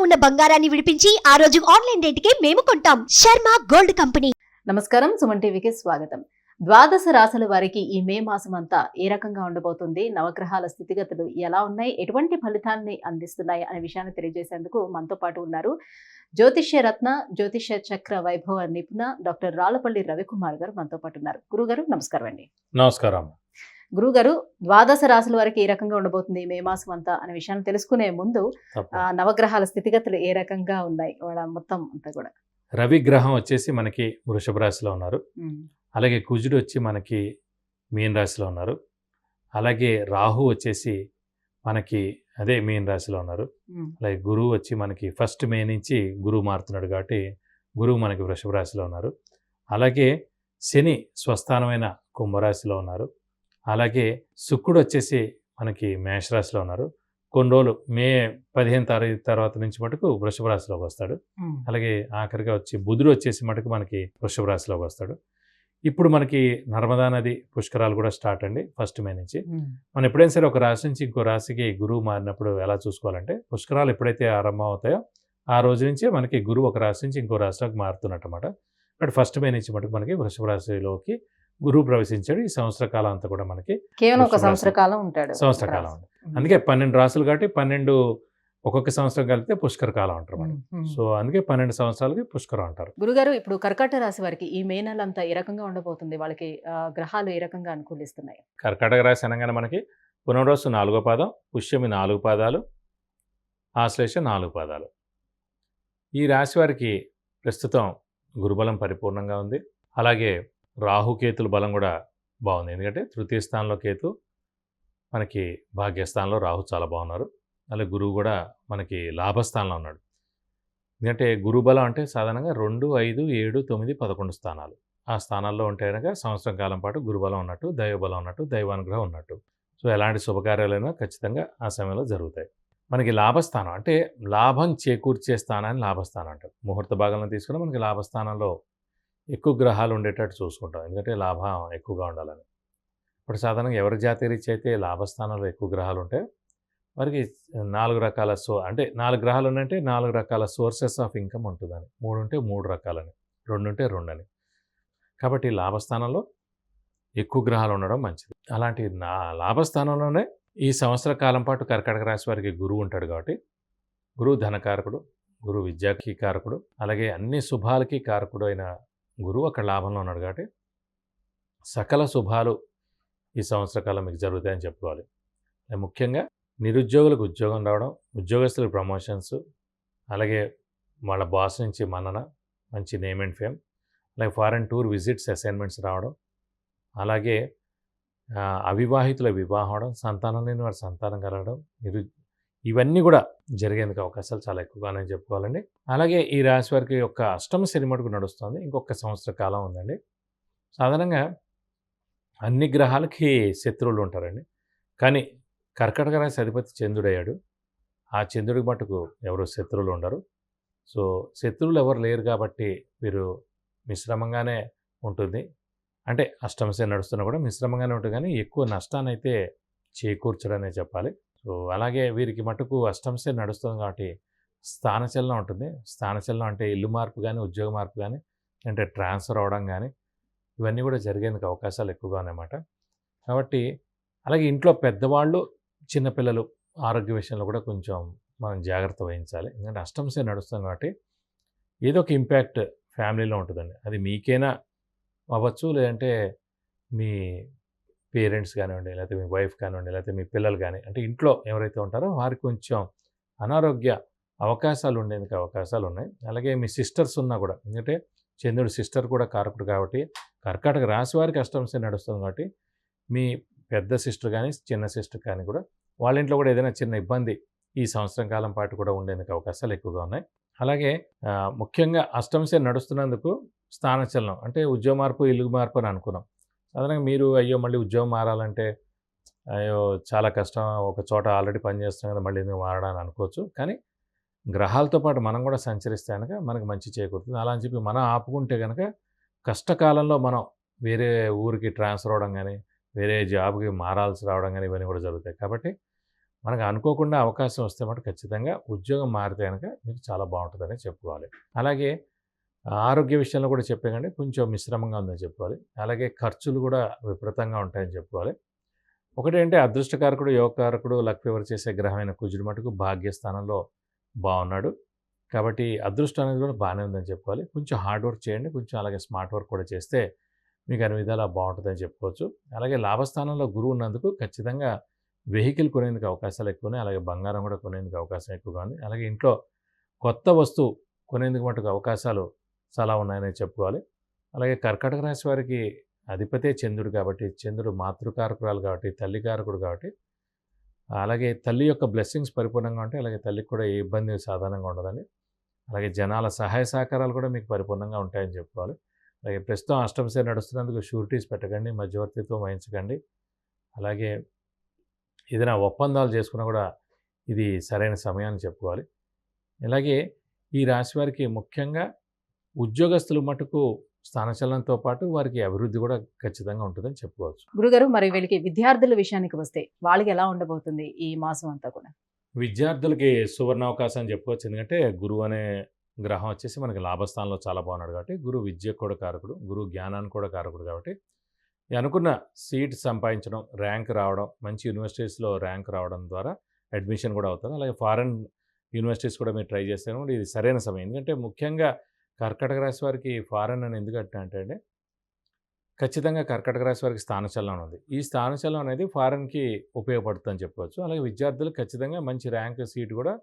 ఉన్న బంగారాన్ని విడిపించి ఆ రోజు ఆన్లైన్ రేటుకే మేము కొంటాం. Sharma gold company. నమస్కారం, సుమన్ టీవీకి స్వాగతం. ద్వాదశ రాశుల వారికి ఈ మే మాసం అంతా ఏ రకంగా ఉండబోతుంది, నవగ్రహాల స్థితిగతులు ఎలా ఉన్నాయి, ఎటువంటి ఫలితాన్ని అందిస్తున్నాయి అనే విషయాన్ని తెలియజేసేందుకు మనతో పాటు ఉన్నారు జ్యోతిష్య రత్న, జ్యోతిష్య చక్ర వైభవ నిపుణ డాక్టర్ రాళ్లపల్లి రవికుమార్ గారు మనతో పాటు ఉన్నారు. గురుగారు నమస్కారం అండి. నమస్కారం. గురుగారు, ద్వాదశ రాశుల వారికి ఏ రకంగా ఉండబోతుంది మే మాసం అంతా అనే విషయాన్ని తెలుసుకునే ముందు నవగ్రహాల స్థితిగతులు ఏ రకంగా ఉన్నాయి వాళ్ళ మొత్తం అంతా కూడా. రవి గ్రహం వచ్చేసి మనకి వృషభ రాశిలో ఉన్నారు. అలాగే కుజుడు వచ్చి మనకి మీన రాశిలో ఉన్నారు. అలాగే రాహు వచ్చేసి మనకి అదే మీన రాశిలో ఉన్నారు. అలాగే గురువు వచ్చి మనకి 1 మే నుంచి గురువు మారుతున్నాడు కాబట్టి గురువు మనకి వృషభ రాశిలో ఉన్నారు. అలాగే శని స్వస్థానమైన కుంభరాశిలో ఉన్నారు. అలాగే శుక్రుడు వచ్చేసి మనకి మేషరాశిలో ఉన్నారు. కొన్ని రోజులు మే 15 తారీఖు తర్వాత నుంచి మటుకు వృషభ రాశిలోకి వస్తాడు. అలాగే ఆఖరిగా వచ్చి బుధుడు వచ్చేసి మటుకు మనకి వృషభ రాశిలోకి వస్తాడు. ఇప్పుడు మనకి నర్మదా నది పుష్కరాలు కూడా స్టార్ట్ అండి 1 మే నుంచి. మనం ఎప్పుడైనా సరే ఒక రాశి నుంచి ఇంకో రాశికి గురువు మారినప్పుడు ఎలా చూసుకోవాలంటే, పుష్కరాలు ఎప్పుడైతే ఆరంభం అవుతాయో ఆ రోజు నుంచే మనకి గురువు ఒక రాశి నుంచి ఇంకో రాశిలోకి మారుతున్నట్టు అన్నమాట. బట్ 1 మే నుంచి మటుకు మనకి వృషభ రాశిలోకి గురువు ప్రవేశించాడు. ఈ సంవత్సర కాలం అంతా కూడా మనకి కేవలం ఒక సంవత్సర కాలం ఉంటాడు. సంవత్సర కాలం ఉంది. అందుకే 12 రాసులు కాబట్టి 12 ఒక్కొక్క సంవత్సరం కలిపితే పుష్కర కాలం అంటారు మనం. సో అందుకే 12 సంవత్సరాలకి పుష్కరం అంటారు. గురుగారు, ఇప్పుడు కర్కాటక రాశి వారికి ఈ మే నెల అంతా ఏ రకంగా ఉండబోతుంది? వాళ్ళకి గ్రహాలు ఏ రకంగా అనుకూలిస్తున్నాయి? కర్కాటక రాశి అనగానే మనకి పునర్వసు 4వ పాదం, పుష్యమి 4 పాదాలు, ఆశ్లేష 4 పాదాలు. ఈ రాశి వారికి ప్రస్తుతం గురుబలం పరిపూర్ణంగా ఉంది. అలాగే రాహుకేతుల బలం కూడా బాగుంది. ఎందుకంటే తృతీయ స్థానంలో కేతు, మనకి భాగ్యస్థానంలో రాహు చాలా బాగున్నారు. అలాగే గురువు కూడా మనకి లాభస్థానంలో ఉన్నాడు. ఎందుకంటే గురు బలం అంటే సాధారణంగా 2, 5, 7, 9, 11 స్థానాలు. ఆ స్థానాల్లో ఉంటే కనుక సంవత్సరం కాలం పాటు గురుబలం ఉన్నట్టు, దైవబలం ఉన్నట్టు, దైవానుగ్రహం ఉన్నట్టు. సో ఎలాంటి శుభకార్యాలైనా ఖచ్చితంగా ఆ సమయంలో జరుగుతాయి. మనకి లాభస్థానం అంటే లాభం చేకూర్చే స్థానాన్ని లాభస్థానం అంటారు. ముహూర్త భాగంలో తీసుకుని మనకి లాభస్థానంలో ఎక్కువ గ్రహాలు ఉండేటట్టు చూసుకుంటాం. ఎందుకంటే లాభం ఎక్కువగా ఉండాలని. ఇప్పుడు సాధారణంగా ఎవరి జాతీయరీత్యా అయితే లాభస్థానంలో ఎక్కువ గ్రహాలు ఉంటాయి వారికి 4 రకాల అంటే 4 గ్రహాలు ఉన్నాయంటే 4 రకాల సోర్సెస్ ఆఫ్ ఇన్కమ్ ఉంటుందని. 3 ఉంటే 3 రకాలని, 2 ఉంటే 2 అని. కాబట్టి లాభస్థానంలో ఎక్కువ గ్రహాలు ఉండడం మంచిది. అలాంటి లాభస్థానంలోనే ఈ సంవత్సర కాలం పాటు కర్కాటక రాశి వారికి గురువు ఉంటాడు కాబట్టి గురువు ధనకారకుడు, గురువు విద్యాకి కారకుడు, అలాగే అన్ని శుభాలకి కారకుడు అయిన గురువు అక్కడ లాభంలో ఉన్నాడు కాబట్టి సకల శుభాలు ఈ సంవత్సర కాలం మీకు జరుగుతాయని చెప్పుకోవాలి. ముఖ్యంగా నిరుద్యోగులకు ఉద్యోగం రావడం, ఉద్యోగస్తులకు ప్రమోషన్స్, అలాగే వాళ్ళ బాస్ నుంచి మన్నన, మంచి నేమ్ అండ్ ఫేమ్, అలాగే ఫారెన్ టూర్ విజిట్స్, అసైన్మెంట్స్ రావడం, అలాగే అవివాహితుల వివాహం అవడం, సంతానం లేని వారి సంతానం కలగడం, ఇవన్నీ కూడా జరిగేందుకు అవకాశాలు చాలా ఎక్కువగానే చెప్పుకోవాలండి. అలాగే ఈ రాశి వారికి యొక్క అష్టమ శని మటుకు నడుస్తుంది. ఇంకొక సంవత్సర కాలం ఉందండి. సాధారణంగా అన్ని గ్రహాలకి శత్రువులు ఉంటారండి. కానీ కర్కాటక రాశి అధిపతి చంద్రుడయ్యాడు. ఆ చంద్రుడికి మటుకు ఎవరు శత్రువులు ఉండరు. సో శత్రువులు ఎవరు లేరు కాబట్టి వీరు మిశ్రమంగానే ఉంటుంది. అంటే అష్టమ శని నడుస్తున్నా కూడా మిశ్రమంగానే ఉంటుంది, కానీ ఎక్కువ నష్టాన్ని అయితే చేకూర్చడనే చెప్పాలి. సో అలాగే వీరికి మటుకు అష్టమ శని నడుస్తుంది కాబట్టి స్థానచలనం ఉంటుంది. స్థానచలనం అంటే ఇల్లు మార్పు కానీ, ఉద్యోగ మార్పు కానీ, అంటే ట్రాన్స్ఫర్ అవడం కానీ, ఇవన్నీ కూడా జరిగేందుకు అవకాశాలు ఎక్కువగా ఉన్నాయన్నమాట. కాబట్టి అలాగే ఇంట్లో పెద్దవాళ్ళు, చిన్నపిల్లలు ఆరోగ్య విషయంలో కూడా కొంచెం మనం జాగ్రత్త వహించాలి. ఎందుకంటే అష్టమ శని నడుస్తుంది కాబట్టి ఏదో ఒక ఇంపాక్ట్ ఫ్యామిలీలో ఉంటుందండి. అది మీకైనా అవ్వచ్చు, లేదంటే మీ పేరెంట్స్ కానివ్వండి, లేకపోతే మీ వైఫ్ కానివ్వండి, లేకపోతే మీ పిల్లలు కానీ, అంటే ఇంట్లో ఎవరైతే ఉంటారో వారికి కొంచెం అనారోగ్య అవకాశాలు ఉండేందుకు అవకాశాలు ఉన్నాయి. అలాగే మీ సిస్టర్స్ ఉన్నా కూడా, ఎందుకంటే చంద్రుడు సిస్టర్ కూడా కారకుడు కాబట్టి కర్కాటక రాశి వారికి అష్టమ శని నడుస్తుంది కాబట్టి మీ పెద్ద సిస్టర్ కానీ, చిన్న సిస్టర్ కానీ కూడా వాళ్ళ ఇంట్లో కూడా ఏదైనా చిన్న ఇబ్బంది ఈ సంవత్సరం కాలం పాటు కూడా ఉండేందుకు అవకాశాలు ఎక్కువగా ఉన్నాయి. అలాగే ముఖ్యంగా అష్టమ శని నడుస్తున్నందుకు స్థానచలనం అంటే ఉద్యోగ మార్పు, ఇల్లు మార్పు అని అనుకున్నాం. సాధారణంగా మీరు అయ్యో మళ్ళీ ఉద్యోగం మారాలంటే అయ్యో చాలా కష్టం, ఒక చోట ఆల్రెడీ పనిచేస్తున్నాం కదా మళ్ళీ ఎందుకు మారడానికి అనుకోవచ్చు. కానీ గ్రహాలతో పాటు మనం కూడా సంచరిస్తే కనుక మనకు మంచి చేకూరుతుంది. అలా అని చెప్పి మనం ఆపుకుంటే కనుక కష్టకాలంలో మనం వేరే ఊరికి ట్రాన్స్ఫర్ అవ్వడం కానీ, వేరే జాబ్కి మారాల్సి రావడం కానీ ఇవన్నీ కూడా జరుగుతాయి. కాబట్టి మనకు అనుకోకుండా అవకాశం వస్తే మటు ఖచ్చితంగా ఉద్యోగం మారితే కనుక మీకు చాలా బాగుంటుందని చెప్పుకోవాలి. అలాగే ఆరోగ్య విషయంలో కూడా చెప్పాకండి కొంచెం మిశ్రమంగా ఉందని చెప్పుకోవాలి. అలాగే ఖర్చులు కూడా విపరీతంగా ఉంటాయని చెప్పుకోవాలి. ఒకటేంటే అదృష్టకారకుడు, యోగకారకుడు, లక్ ఫేవర్ చేసే గ్రహమైన కుజుడు మటుకు భాగ్యస్థానంలో బాగున్నాడు. కాబట్టి అదృష్టం అనేది కూడా బాగానే ఉందని చెప్పుకోవాలి. కొంచెం హార్డ్ వర్క్ చేయండి, కొంచెం అలాగే స్మార్ట్ వర్క్ కూడా చేస్తే మీకు అన్ని విధాలా బాగుంటుందని చెప్పుకోవచ్చు. అలాగే లాభస్థానంలో గురువు ఉన్నందుకు ఖచ్చితంగా వెహికల్ కొనేందుకు అవకాశాలు ఎక్కువ ఉన్నాయి. అలాగే బంగారం కూడా కొనేందుకు అవకాశం ఎక్కువగా ఉంది. అలాగే ఇంట్లో కొత్త వస్తువు కొనేందుకు మటుకు అవకాశాలు చాలా ఉన్నాయని చెప్పుకోవాలి. అలాగే కర్కాటక రాశి వారికి అధిపతే చంద్రుడు కాబట్టి, చంద్రుడు మాతృకారకురాలు కాబట్టి, తల్లి కారకుడు కాబట్టి, అలాగే తల్లి యొక్క బ్లెస్సింగ్స్ పరిపూర్ణంగా ఉంటాయి. అలాగే తల్లికి కూడా ఏ ఇబ్బంది సాధారణంగా ఉండదండి. అలాగే జనాల సహాయ సహకారాలు కూడా మీకు పరిపూర్ణంగా ఉంటాయని చెప్పుకోవాలి. అలాగే ప్రస్తుతం అష్టమ శని నడుస్తున్నందుకు షూరిటీస్ పెట్టకండి, మధ్యవర్తిత్వం వహించకండి. అలాగే ఏదైనా ఒప్పందాలు చేసుకున్నా కూడా ఇది సరైన సమయాన్ని చెప్పుకోవాలి. అలాగే ఈ రాశి వారికి ముఖ్యంగా ఉద్యోగస్తులు మటుకు స్థానచలనంతో పాటు వారికి అభివృద్ధి కూడా ఖచ్చితంగా ఉంటుందని చెప్పుకోవచ్చు. గురుగారు, మరి వీళ్ళకి విద్యార్థుల విషయానికి వస్తే వాళ్ళకి ఎలా ఉండబోతుంది ఈ మాసం అంతా కూడా? విద్యార్థులకి సువర్ణావకాశం అని చెప్పుకోవచ్చు. ఎందుకంటే గురువు అనే గ్రహం వచ్చేసి మనకి లాభస్థానంలో చాలా బాగున్నాడు కాబట్టి, గురువు విద్యకు కూడా కారకుడు, గురువు జ్ఞానానికి కూడా కారకుడు కాబట్టి అనుకున్న సీట్ సంపాదించడం, ర్యాంక్ రావడం, మంచి యూనివర్సిటీస్లో ర్యాంక్ రావడం ద్వారా అడ్మిషన్ కూడా అవుతుంది. అలాగే ఫారెన్ యూనివర్సిటీస్ కూడా మీరు ట్రై చేస్తే కూడా ఇది సరైన సమయం. ఎందుకంటే ముఖ్యంగా కర్కాటక రాశి వారికి ఫారెన్ అని ఎందుకు అంటే ఖచ్చితంగా కర్కాటక రాశి వారికి స్థానచలనం ఉంది. ఈ స్థానచలనం అనేది ఫారెన్కి ఉపయోగపడుతుందని చెప్పుకోవచ్చు. అలాగే విద్యార్థులకు ఖచ్చితంగా మంచి ర్యాంక్ సీట్ కూడా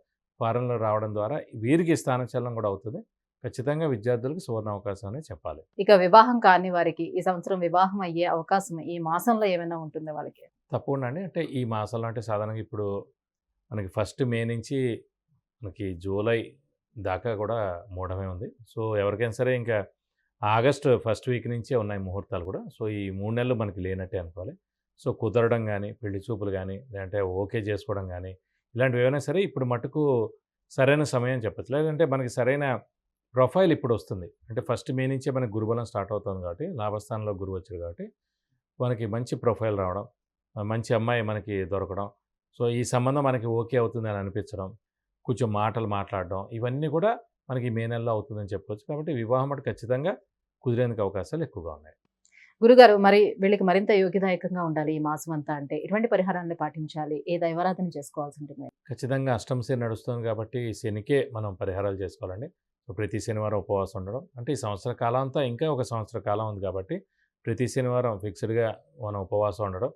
ఫారెన్లో రావడం ద్వారా వీరికి స్థానచలనం కూడా అవుతుంది. ఖచ్చితంగా విద్యార్థులకు సువర్ణ అవకాశం అనే చెప్పాలి. ఇక వివాహం కాని వారికి ఈ సంవత్సరం వివాహం అయ్యే అవకాశం ఈ మాసంలో ఏమైనా ఉంటుందా వాళ్ళకి? తప్పకుండా అండి. అంటే ఈ మాసంలో అంటే సాధారణంగా ఇప్పుడు మనకి 1 మే నుంచి మనకి జూలై దాకా కూడా మూఢమే ఉంది. సో ఎవరికైనా సరే ఇంకా ఆగస్టు ఫస్ట్ వీక్ నుంచే ఉన్నాయి ముహూర్తాలు కూడా. సో ఈ 3 నెలలు మనకి లేనట్టే అనుకోవాలి. సో కుదరడం కానీ, పెళ్లి చూపులు కానీ, లేదంటే ఓకే చేసుకోవడం కానీ, ఇలాంటివి ఏమైనా సరే ఇప్పుడు మటుకు సరైన సమయం చెప్పచ్చు. లేదంటే మనకి సరైన ప్రొఫైల్ ఇప్పుడు వస్తుంది. అంటే 1 మే నుంచే మనకి గురుబలం స్టార్ట్ అవుతుంది కాబట్టి, లాభస్థానంలో గురువు వచ్చాడు కాబట్టి మనకి మంచి ప్రొఫైల్ రావడం, మంచి అమ్మాయి మనకి దొరకడం, సో ఈ సంబంధం మనకి ఓకే అవుతుంది అని అనిపించడం, కొంచెం మాటలు మాట్లాడడం, ఇవన్నీ కూడా మనకి మే నెలలో అవుతుందని చెప్పుకోవచ్చు. కాబట్టి వివాహం అంటే ఖచ్చితంగా కుదిరేందుకు అవకాశాలు ఎక్కువగా ఉన్నాయి. గురుగారు, మరి వీళ్ళకి మరింత యోగ్యదాయకంగా ఉండాలి ఈ మాసం అంతా అంటే ఎటువంటి పరిహారాన్ని పాటించాలి? ఏ దైవారాధన చేసుకోవాల్సి ఉంటుంది? ఖచ్చితంగా అష్టమ శని నడుస్తుంది కాబట్టి శనికే మనం పరిహారాలు చేసుకోవాలండి. సో ప్రతి శనివారం ఉపవాసం ఉండడం, అంటే ఈ సంవత్సర కాలం అంతా ఇంకా ఒక సంవత్సర కాలం ఉంది కాబట్టి ప్రతి శనివారం ఫిక్స్డ్గా మనం ఉపవాసం ఉండడం,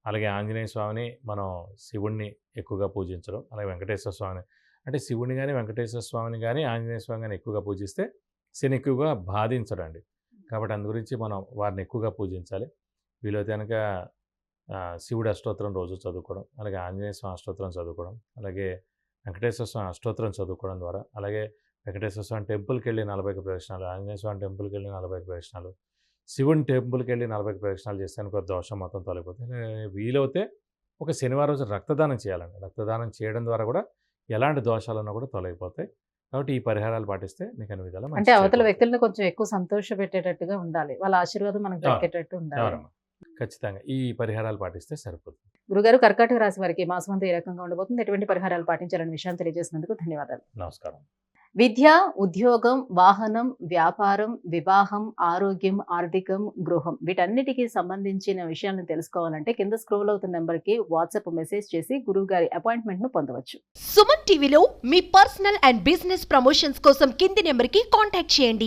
అలాగే ఆంజనేయ స్వామిని మనం శివుణ్ణి ఎక్కువగా పూజించడం, అలాగే వెంకటేశ్వర స్వామిని, అంటే శివుని కానీ వెంకటేశ్వర స్వామిని కానీ ఆంజనేయ స్వామి కానీ ఎక్కువగా పూజిస్తే శని ఎక్కువగా బాధించడండి. కాబట్టి అందు గురించి మనం వారిని ఎక్కువగా పూజించాలి. వీలైతే కనుక శివుడి అష్టోత్తరం రోజు చదువుకోవడం, అలాగే ఆంజనేయ స్వామి అష్టోత్తరం చదువుకోవడం, అలాగే వెంకటేశ్వర స్వామి అష్టోత్తరం చదువుకోవడం ద్వారా, అలాగే వెంకటేశ్వర స్వామి టెంపుల్కి వెళ్ళి 40 ప్రదక్షిణాలు, ఆంజనేయ స్వామి టెంపుల్కి వెళ్ళి 40 ప్రదక్షిణాలు, శివుని టెంపుల్కి వెళ్ళి 40 ప్రదక్షిణాలు చేస్తే అనుకో దోషం మొత్తం తొలగిపోతుంది. వీలైతే ఒక శనివారం రోజు రక్తదానం చేయాలండి. రక్తదానం చేయడం ద్వారా కూడా ఎలాంటి దోషాలన్నా కూడా తొలగిపోతాయి. కాబట్టి ఈ పరిహారాలు పాటిస్తే మీకు అన్ని విధాలు అంటే అవతల వ్యక్తులను కొంచెం ఎక్కువ సంతోష పెట్టేటట్టుగా ఉండాలి, వాళ్ళ ఆశీర్వాదం మనకు దక్కేటట్టు ఉండాలి. ఖచ్చితంగా ఈ పరిహారాలు పాటిస్తే సరిపోతుంది. గురుగారు, కర్కాటక రాశి వారికి మాసం అంతా ఏ రకంగా ఉండబోతుంది, ఎటువంటి పరిహారాలు పాటించాలనే విషయాన్ని తెలియజేసినందుకు ధన్యవాదాలు. నమస్కారం. విద్య, ఉద్యోగం, వాహనం, వ్యాపారం, వివాహం, ఆరోగ్యం, ఆర్థికం, గృహం వీటన్నిటికీ సంబంధించిన విషయాలను తెలుసుకోవాలంటే కింద స్క్రోల్ అవుతున్న నెంబర్కి వాట్సాప్ మెసేజ్ చేసి గురువు గారి అపాయింట్మెంట్ను పొందవచ్చు. సుమన్ టీవీలో మీ పర్సనల్ అండ్ బిజినెస్ ప్రమోషన్స్ కోసం కింది నెంబర్కి కాంటాక్ట్ చేయండి.